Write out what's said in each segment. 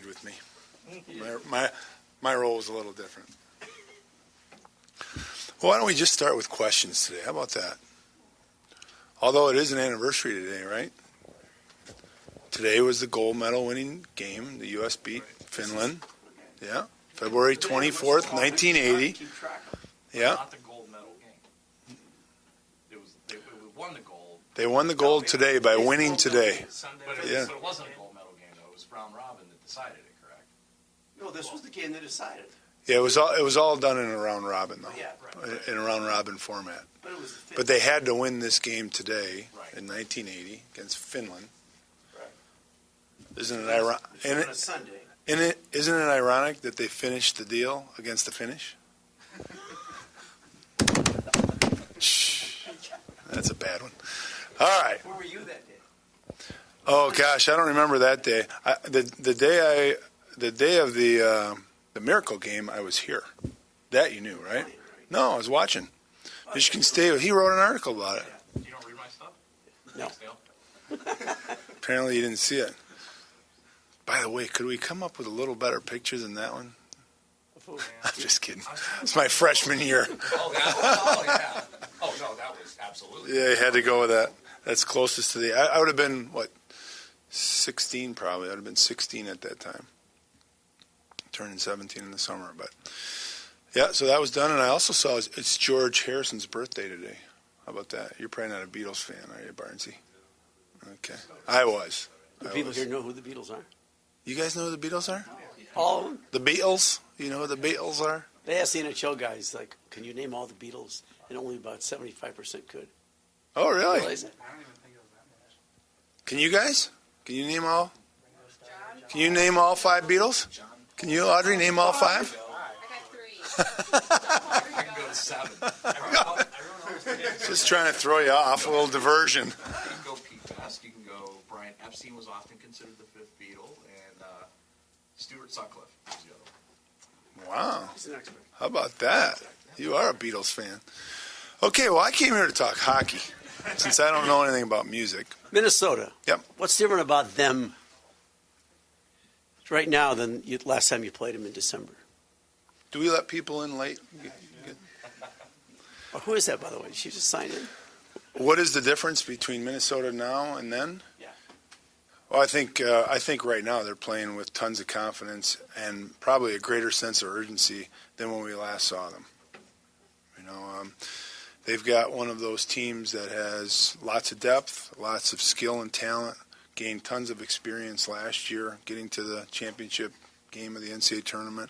agreed with me. My role was a little different. Well, why don't we just start with questions today? How about that? Although it is an anniversary today, right? Today was the gold medal winning game. The U.S. beat Finland. Yeah. February 24th, 1980. Yeah. Not the gold medal game. They won the gold. They won the gold today by winning today. But Yeah. it wasn't a gold medal game, though. It was round robin that decided it, correct? No, this was the game that decided. Yeah, it was all done in a round robin, though. Yeah, right. In a round robin format. But it was the But they had to win this game today Right. in 1980 against Finland. Right. Isn't it ironic? on a Sunday. Isn't it ironic that they finished the deal against the Finnish? Shh. That's a bad one. All right. Where were you that day? Oh gosh, I don't remember that day. The day of the Miracle game, I was here. That you knew, right? No, I was watching. Michigan State. He wrote an article about it. You don't read my stuff? No. Thanks, Dale. Apparently, you didn't see it. By the way, could we come up with a little better picture than that one? I'm just kidding. It's my freshman year. Oh, yeah. Oh, no, that was absolutely. Yeah, you had to go with that. That's closest to the. I would have been, 16 probably. I would have been 16 at that time. Turning 17 in the summer. But, yeah, so that was done. And I also saw it's George Harrison's birthday today. How about that? You're probably not a Beatles fan, are you, Barnesy? Okay. I was. Do people here know who the Beatles are? You guys know who the Beatles are? All of them? The Beatles? You know who the Beatles are? They asked the NHL guys, like, can you name all the Beatles? And only about 75% could. Oh, really? Realize it? Can you guys? Can you name all? Can you name all 5 Beatles? Can you, Audrey, name all 5? I can go to 7. Just trying to throw you off, a little diversion. You can go Pete Best. You can go Brian Epstein was often considered the 5th Beatle, and Stuart Sutcliffe was the other one. Wow. He's an expert. How about that? You are a Beatles fan. Okay, well, I came here to talk hockey, since I don't know anything about music. Minnesota. Yep. What's different about them right now than last time you played them in December? Do we let people in late? Oh, who is that, by the way? Did she just sign in? What is the difference between Minnesota now and then? Yeah. Well, I think right now they're playing with tons of confidence and probably a greater sense of urgency than when we last saw them. You know, they've got one of those teams that has lots of depth, lots of skill and talent, gained tons of experience last year, getting to the championship game of the NCAA tournament.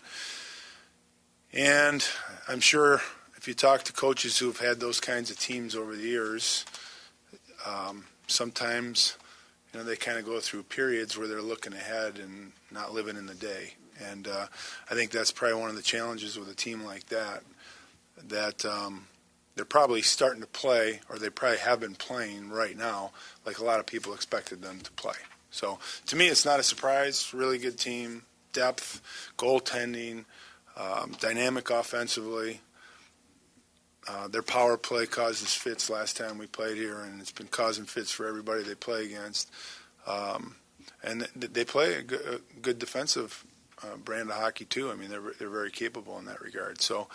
And I'm sure if you talk to coaches who have had those kinds of teams over the years, sometimes they kind of go through periods where they're looking ahead and not living in the day. And I think that's probably one of the challenges with a team like that, that they're probably starting to play, or they probably have been playing right now, like a lot of people expected them to play. So to me, it's not a surprise. Really good team, depth, goaltending, dynamic offensively. Their power play caused us fits last time we played here, and it's been causing fits for everybody they play against. And they play a good defensive brand of hockey too. I mean, they're very capable in that regard. So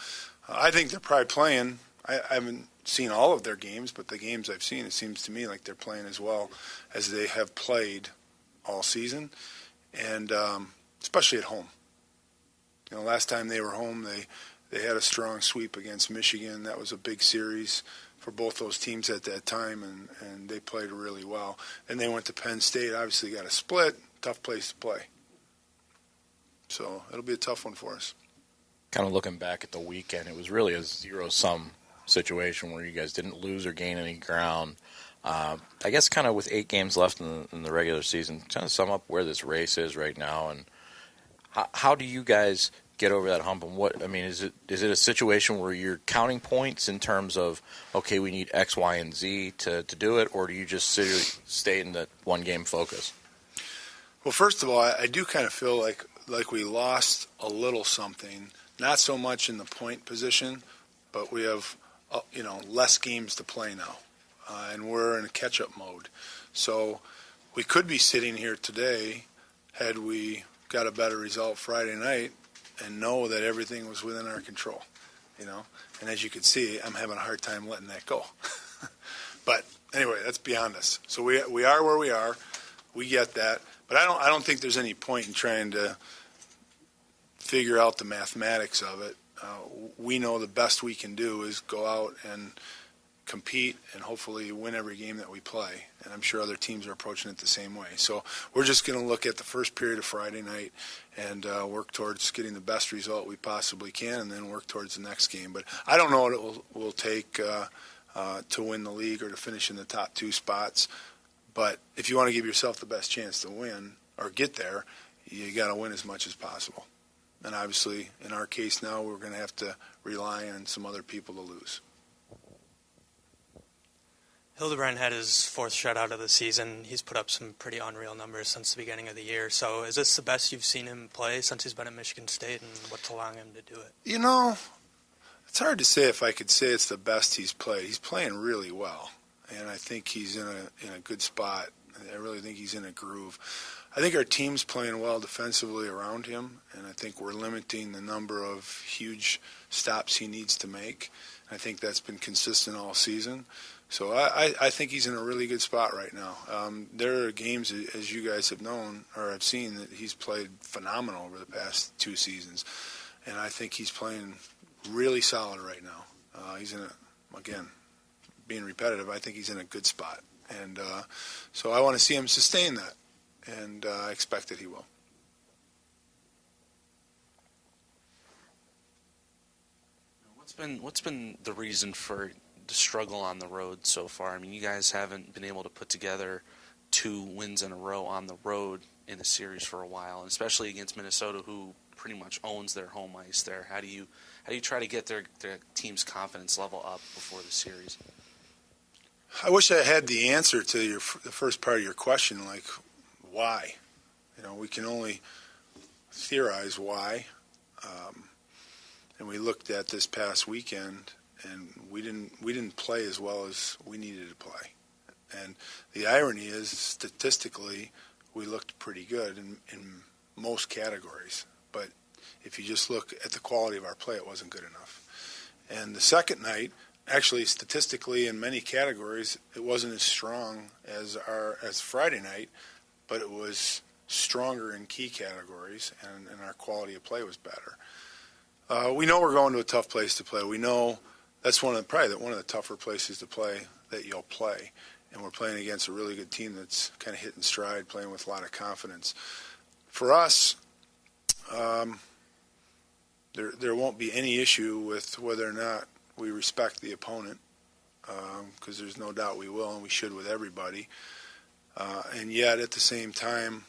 I think they're probably playing. I haven't seen all of their games, but the games I've seen, it seems to me like they're playing as well as they have played all season, and especially at home. Last time they were home, they had a strong sweep against Michigan. That was a big series for both those teams at that time, and they played really well. And they went to Penn State, obviously got a split, tough place to play. So it'll be a tough one for us. Kind of looking back at the weekend, it was really a zero-sum situation where you guys didn't lose or gain any ground. I guess kind of with 8 games left in the regular season, kind of sum up where this race is right now, and how do you guys get over that hump? And is it a situation where you're counting points in terms of, okay, we need X, Y, and Z to do it, or do you just stay in that one-game focus? Well, first of all, I do kind of feel like we lost a little something, not so much in the point position, but we have less games to play now, and we're in a catch-up mode. So we could be sitting here today had we got a better result Friday night and know that everything was within our control, you know. And as you can see, I'm having a hard time letting that go. But anyway, that's beyond us. So we are where we are. We get that. But I don't think there's any point in trying to figure out the mathematics of it. We know the best we can do is go out and compete and hopefully win every game that we play. And I'm sure other teams are approaching it the same way. So we're just going to look at the first period of Friday night and work towards getting the best result we possibly can and then work towards the next game. But I don't know what it will take to win the league or to finish in the top 2 spots. But if you want to give yourself the best chance to win or get there, you got to win as much as possible. And obviously, in our case now, we're going to have to rely on some other people to lose. Hildebrand had his 4th shutout of the season. He's put up some pretty unreal numbers since the beginning of the year. So is this the best you've seen him play since he's been at Michigan State, and what's allowing him to do it? You know, it's hard to say if I could say it's the best he's played. He's playing really well, and I think he's in a good spot. I really think he's in a groove. I think our team's playing well defensively around him, and I think we're limiting the number of huge stops he needs to make. I think that's been consistent all season. So I think he's in a really good spot right now. There are games, as you guys have known or have seen, that he's played phenomenal over the past 2 seasons, and I think he's playing really solid right now. He's in again, being repetitive, I think he's in a good spot. And so I want to see him sustain that, and I expect that he will. What's been the reason for the struggle on the road so far? I mean, you guys haven't been able to put together 2 wins in a row on the road in a series for a while, and especially against Minnesota, who pretty much owns their home ice there. How do you try to get their team's confidence level up before the series? I wish I had the answer to the first part of your question, like why. You know, we can only theorize why. And we looked at this past weekend, and we didn't play as well as we needed to play. And the irony is, statistically, we looked pretty good in most categories. But if you just look at the quality of our play, it wasn't good enough. And the second night, actually, statistically, in many categories, it wasn't as strong as Friday night, but it was stronger in key categories, and our quality of play was better. We know we're going to a tough place to play. We know that's probably one of the tougher places to play that you'll play, and we're playing against a really good team that's kind of hitting stride, playing with a lot of confidence. For us, there won't be any issue with whether or not we respect the opponent, because there's no doubt we will, and we should with everybody. And yet, at the same time,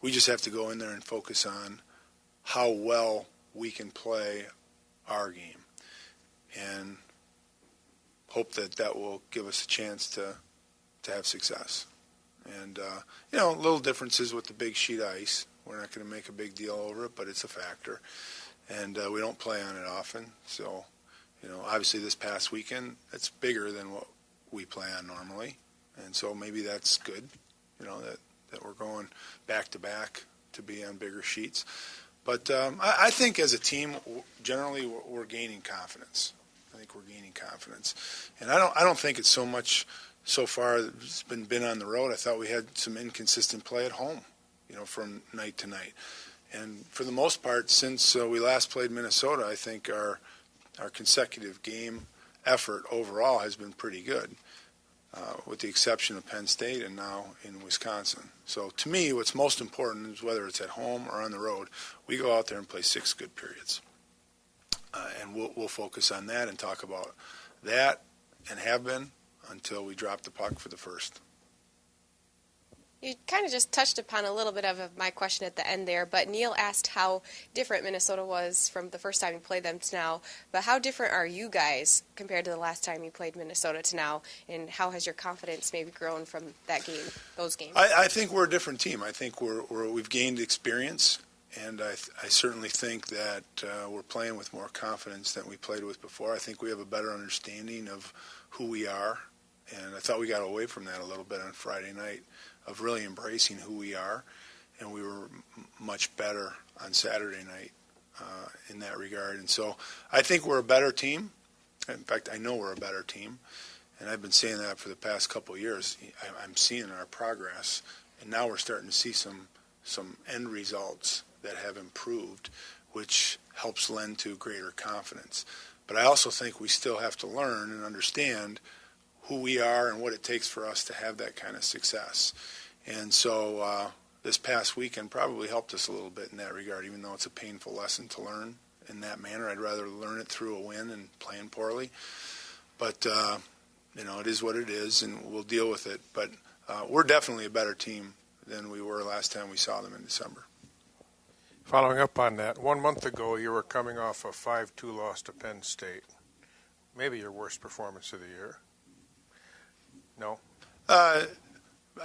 we just have to go in there and focus on how well we can play our game and hope that will give us a chance to have success. And, little differences with the big sheet ice. We're not going to make a big deal over it, but it's a factor. And we don't play on it often. So, obviously this past weekend, it's bigger than what we play on normally. And so maybe that's good, that we're going back-to-back to be on bigger sheets. But I think as a team, generally we're gaining confidence. I think we're gaining confidence. And I don't think it's so much so far it's been on the road. I thought we had some inconsistent play at home, from night to night. And for the most part, since we last played Minnesota, I think our consecutive game effort overall has been pretty good, with the exception of Penn State and now in Wisconsin. So to me, what's most important is whether it's at home or on the road, we go out there and play 6 good periods. And we'll focus on that and talk about that, and have been, until we drop the puck for the first. You kind of just touched upon a little bit of my question at the end there, but Neil asked how different Minnesota was from the first time you played them to now. But how different are you guys compared to the last time you played Minnesota to now, and how has your confidence maybe grown from that game, those games? I think we're a different team. I think we've gained experience, and I certainly think that we're playing with more confidence than we played with before. I think we have a better understanding of who we are, and I thought we got away from that a little bit on Friday night, of really embracing who we are. and we were much better on Saturday night in that regard. And so I think we're a better team. In fact, I know we're a better team, and I've been saying that for the past couple of years. I'm seeing our progress, and now we're starting to see some end results that have improved, which helps lend to greater confidence. But I also think we still have to learn and understand who we are and what it takes for us to have that kind of success. And so this past weekend probably helped us a little bit in that regard, even though it's a painful lesson to learn in that manner. I'd rather learn it through a win and playing poorly. But, it is what it is, and we'll deal with it. But we're definitely a better team than we were last time we saw them in December. Following up on that, 1 month ago you were coming off a 5-2 loss to Penn State. Maybe your worst performance of the year. No? I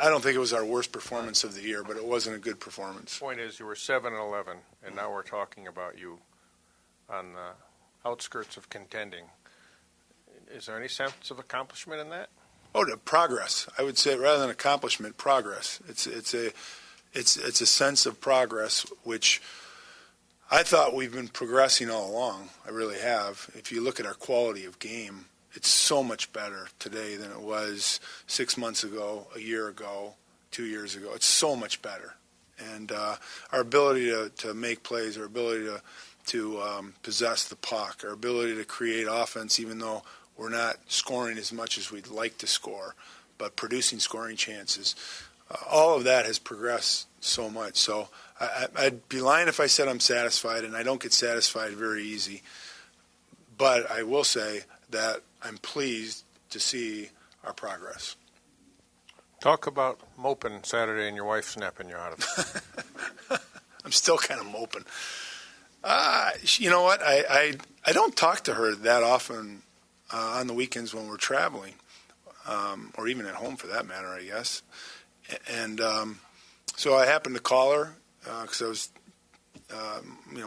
don't think it was our worst performance of the year, but it wasn't a good performance. Point is, you were 7-11, and now we're talking about you on the outskirts of contending. Is there any sense of accomplishment in that? Oh, the progress. I would say rather than accomplishment, progress. It's a sense of progress, which I thought we've been progressing all along. I really have. If you look at our quality of game, it's so much better today than it was 6 months ago, a year ago, 2 years ago. It's so much better. And our ability to make plays, our ability to possess the puck, our ability to create offense, even though we're not scoring as much as we'd like to score, but producing scoring chances. All of that has progressed so much. So I'd be lying if I said I'm satisfied, and I don't get satisfied very easy. But I will say that I'm pleased to see our progress. Talk about moping Saturday and your wife snapping you out of it. I'm still kind of moping. You know what? I don't talk to her that often on the weekends when we're traveling, or even at home for that matter, I guess. And so I happened to call her because I was,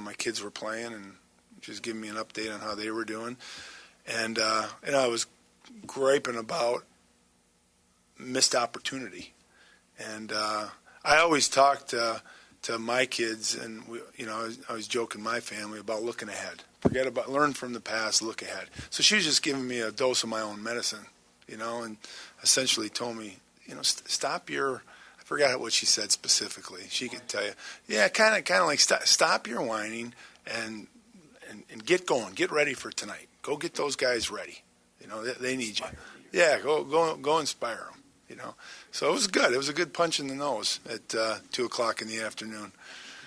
my kids were playing and she was giving me an update on how they were doing. And I was griping about missed opportunity. And I always talk to my kids, and I was joking my family about looking ahead. Learn from the past, look ahead. So she was just giving me a dose of my own medicine, and essentially told me, stop your, I forgot what she said specifically. She could tell you, yeah, kind of like stop your whining and get going, get ready for tonight. Go get those guys ready. They need you. Yeah, go inspire them. So it was good. It was a good punch in the nose at 2:00 in the afternoon.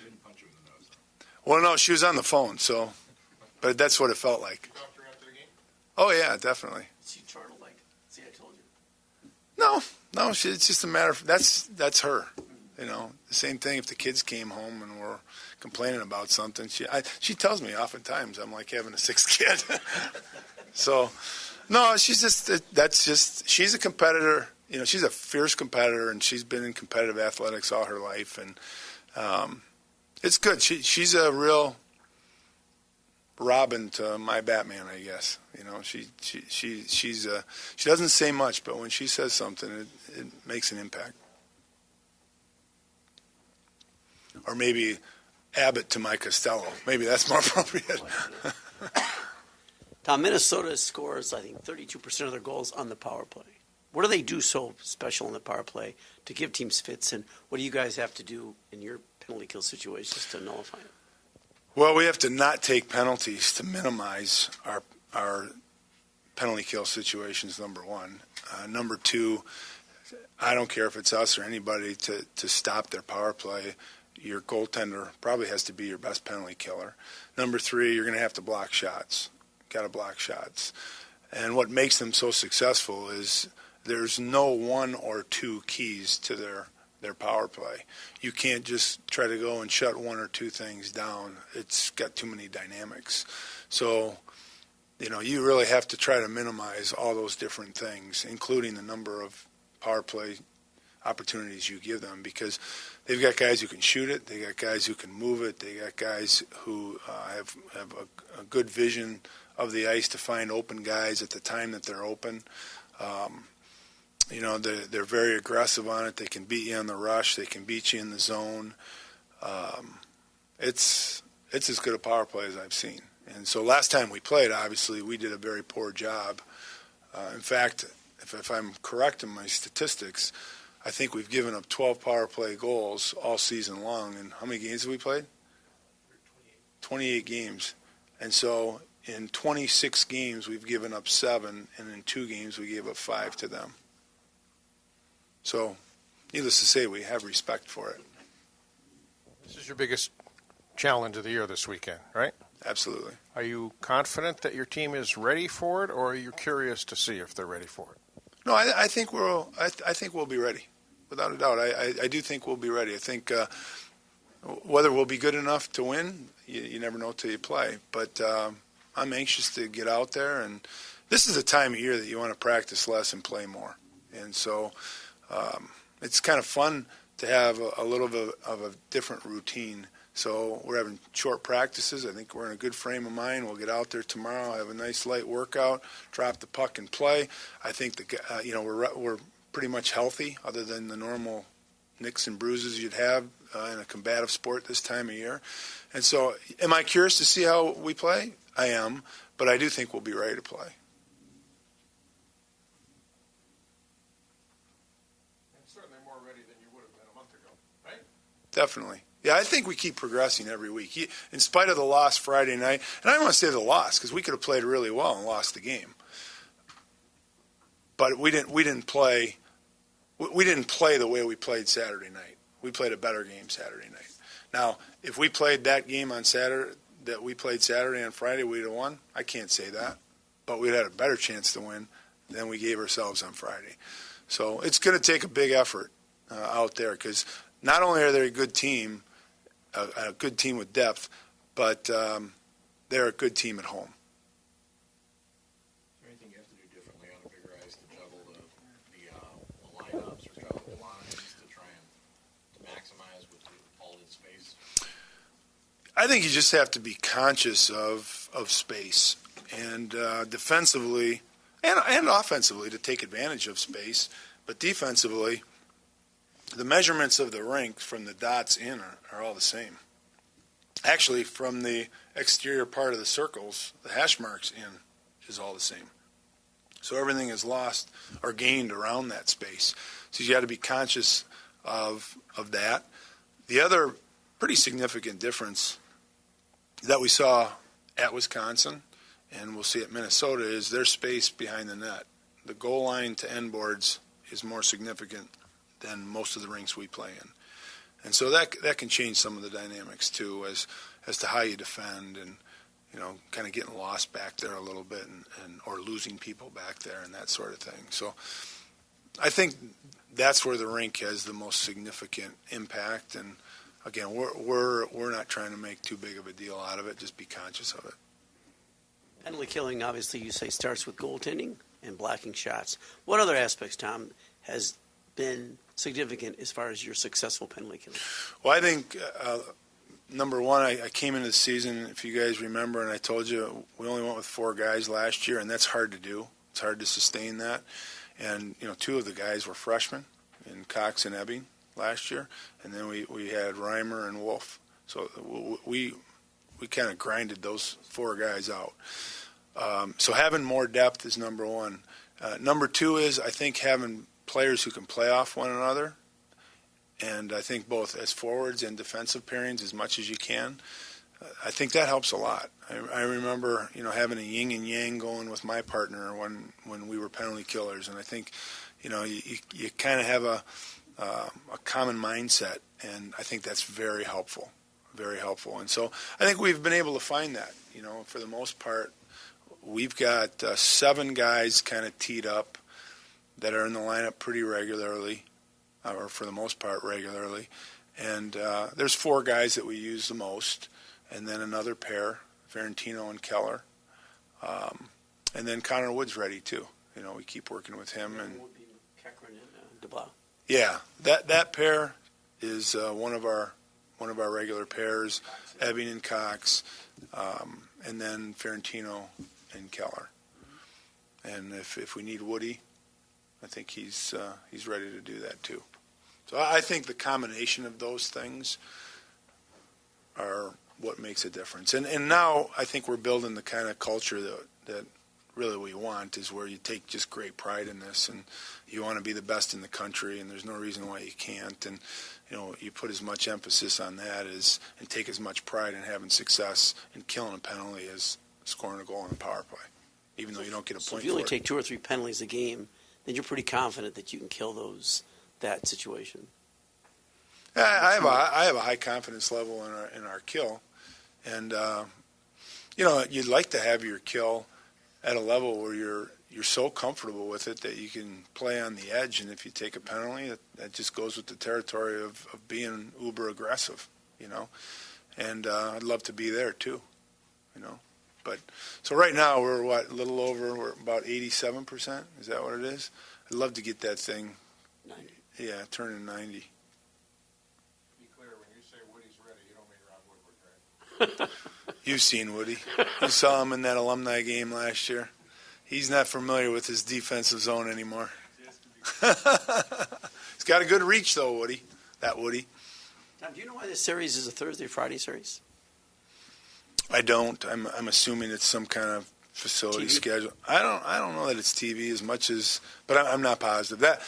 You didn't punch her in the nose, though. Well, no, she was on the phone, but that's what it felt like. You talked her after the game? Oh yeah, definitely. She chortled like, see, I told you. No, it's just a matter of that's her. The same thing if the kids came home and were complaining about something. She tells me oftentimes I'm like having a sixth kid. So, no, she's a competitor. She's a fierce competitor, and she's been in competitive athletics all her life, and it's good. She's a real Robin to my Batman, I guess. She doesn't say much, but when she says something, it makes an impact. Or maybe Abbott to my Costello. Maybe that's more appropriate. Tom, Minnesota scores, I think, 32% of their goals on the power play. What do they do so special in the power play to give teams fits, and what do you guys have to do in your penalty kill situations to nullify it? Well, we have to not take penalties to minimize our penalty kill situations, number one. Number two, I don't care if it's us or anybody to stop their power play. Your goaltender probably has to be your best penalty killer. Number three, you're going to have to block shots. Got to block shots. And what makes them so successful is there's no one or two keys to their power play. You can't just try to go and shut one or two things down. It's got too many dynamics. So, you really have to try to minimize all those different things, including the number of power play opportunities you give them, because they've got guys who can shoot it, they got guys who can move it, they got guys who have a good vision of the ice to find open guys at the time that they're open. they're very aggressive on it. They can beat you on the rush. They can beat you in the zone. It's as good a power play as I've seen. And so last time we played, obviously, we did a very poor job. In fact, if I'm correct in my statistics, I think we've given up 12 power play goals all season long. And how many games have we played? 28 games. And so in 26 games, we've given up 7, and in 2 games, we gave up 5 to them. So, needless to say, we have respect for it. This is your biggest challenge of the year this weekend, right? Absolutely. Are you confident that your team is ready for it, or are you curious to see if they're ready for it? No, I think we'll be ready, without a doubt. I do think we'll be ready. I think whether we'll be good enough to win, you never know till you play. But I'm anxious to get out there, and this is a time of year that you want to practice less and play more. And so it's kind of fun to have a little bit of a different routine. So we're having short practices. I think we're in a good frame of mind. We'll get out there tomorrow, have a nice light workout, drop the puck and play. I think we're pretty much healthy, other than the normal nicks and bruises you'd have in a combative sport this time of year. And so, am I curious to see how we play? I am, but I do think we'll be ready to play. And certainly more ready than you would have been a month ago, right? Definitely. Yeah, I think we keep progressing every week. In spite of the loss Friday night, and I don't want to say the loss because we could have played really well and lost the game. But we didn't play the way we played Saturday night. We played a better game Saturday night. Now, if we played that game on Saturday that we played Saturday and Friday, we'd have won. I can't say that, but we'd had a better chance to win than we gave ourselves on Friday. So it's going to take a big effort out there, because not only are they a good team with depth, but they're a good team at home. Is there anything you have to do differently on a bigger ice to juggle the lineups or juggle the lines to try and maximize with all its space? I think you just have to be conscious of space, and defensively and offensively to take advantage of space. But defensively, the measurements of the rink from the dots in are all the same. Actually, from the exterior part of the circles, the hash marks in is all the same. So everything is lost or gained around that space. So you got to be conscious of that. The other pretty significant difference that we saw at Wisconsin, and we'll see at Minnesota, is their space behind the net. The goal line to end boards is more significant than most of the rinks we play in. And so that can change some of the dynamics too, as to how you defend, and kind of getting lost back there a little bit, and or losing people back there and that sort of thing. So I think that's where the rink has the most significant impact. And again, we're not trying to make too big of a deal out of it. Just be conscious of it. Penalty killing, obviously, you say starts with goaltending and blocking shots. What other aspects, Tom, has been significant as far as your successful penalty killing? Well, I think number one, I came into the season, if you guys remember, and I told you we only went with 4 guys last year, and that's hard to do. It's hard to sustain that. And 2 of the guys were freshmen, in Cox and Ebbing last year, and then we had Reimer and Wolf. So we kind of grinded those 4 guys out. So having more depth is number one. Number 2 is, I think, having players who can play off one another, and I think both as forwards and defensive pairings as much as you can. I think that helps a lot. I remember, having a yin and yang going with my partner when we were penalty killers, and I think, you kind of have a common mindset, and I think that's very helpful, very helpful. And so I think we've been able to find that. For the most part, we've got 7 guys kind of teed up that are in the lineup pretty regularly, or for the most part regularly. And there's 4 guys that we use the most, and then another pair, Ferentino and Keller. And then Connor Wood's ready too. We keep working with him. And yeah, that pair is one of our regular pairs, Ebbing and Cox, and then Ferentino and Keller. And if we need Woody, I think he's ready to do that too. So I think the combination of those things are what makes a difference. And now I think we're building the kind of culture that really we want, is where you take just great pride in this, and you want to be the best in the country, and there's no reason why you can't. And you put as much emphasis on that and take as much pride in having success in killing a penalty as scoring a goal in a power play, even though you don't get a So point if you only for it. take 2 or 3 penalties a game, then you're pretty confident that you can kill that situation. I have a high confidence level in our kill, and you'd like to have your kill at a level where you're so comfortable with it that you can play on the edge, and if you take a penalty, that just goes with the territory of being uber aggressive, And I'd love to be there too, But so right now we're we're about 87%. Is that what it is? I'd love to get that thing, 90. yeah, turning 90. Be clear, when you say Woody's ready, you don't mean Ron Woodward, right? You've seen Woody. You saw him in that alumni game last year. He's not familiar with his defensive zone anymore. He's got a good reach, though, Woody. That Woody. Tom, do you know why this series is a Thursday-Friday series? I don't. I'm assuming it's some kind of facility TV? schedule. I don't know that it's TV as much as, but I'm not positive. That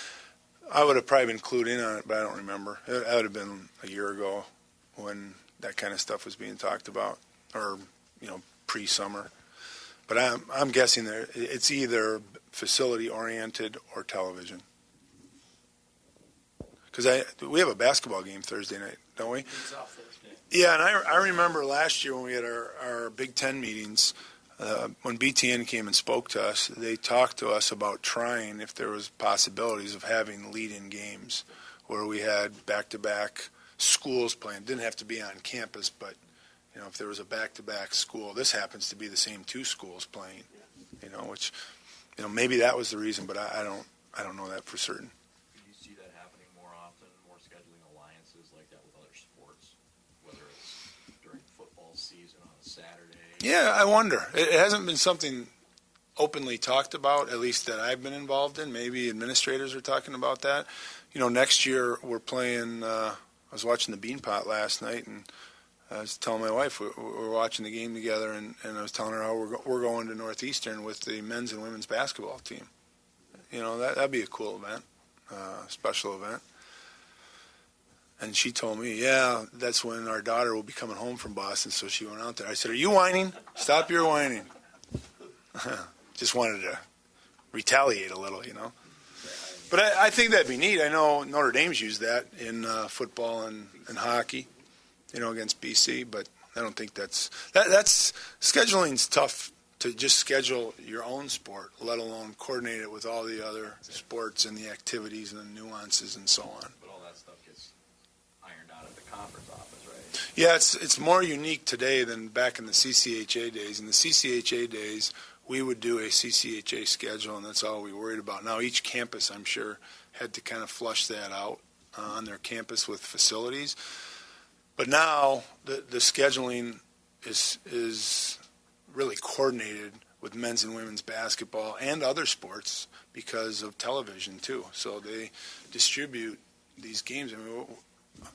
I would have probably been clued in on it, but I don't remember. That would have been a year ago when that kind of stuff was being talked about, or pre-summer. But I'm guessing it's either facility oriented or television. Because we have a basketball game Thursday night, don't we? Yeah, and I remember last year when we had our Big Ten meetings, when BTN came and spoke to us, they talked to us about trying if there was possibilities of having lead-in games where we had back-to-back schools playing. Didn't have to be on campus, but if there was a back-to-back school, this happens to be the same 2 schools playing. Which maybe that was the reason, but I don't know that for certain. Could you see that happening more often, more scheduling alliances like that with other sports, whether it's during football season on a Saturday? Yeah, I wonder. It hasn't been something openly talked about, at least that I've been involved in. Maybe administrators are talking about that. Next year we're playing, I was watching the Beanpot last night, and I was telling my wife we're watching the game together, and I was telling her how we're going to Northeastern with the men's and women's basketball team. That'd be a cool event, special event. And she told me, yeah, that's when our daughter will be coming home from Boston, so she went out there. I said, are you whining? Stop your whining. Just wanted to retaliate a little, But I think that'd be neat. I know Notre Dame's used that in football and hockey, against BC, but I don't think that's scheduling's tough to just schedule your own sport, let alone coordinate it with all the other sports and the activities and the nuances and so on. But all that stuff gets ironed out at the conference office, right? Yeah, it's more unique today than back in the CCHA days. In the CCHA days, we would do a CCHA schedule, and that's all we worried about. Now, each campus, I'm sure, had to kind of flush that out on their campus with facilities. But now the scheduling is really coordinated with men's and women's basketball and other sports because of television too. So they distribute these games. I mean,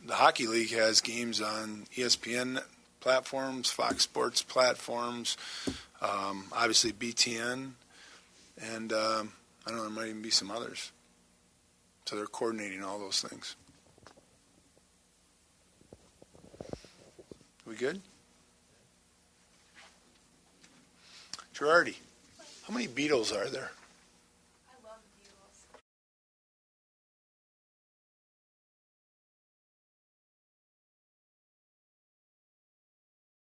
the Hockey League has games on ESPN platforms, Fox Sports platforms, obviously BTN, and I don't know, there might even be some others. So they're coordinating all those things. We good? Girardi, how many Beatles are there?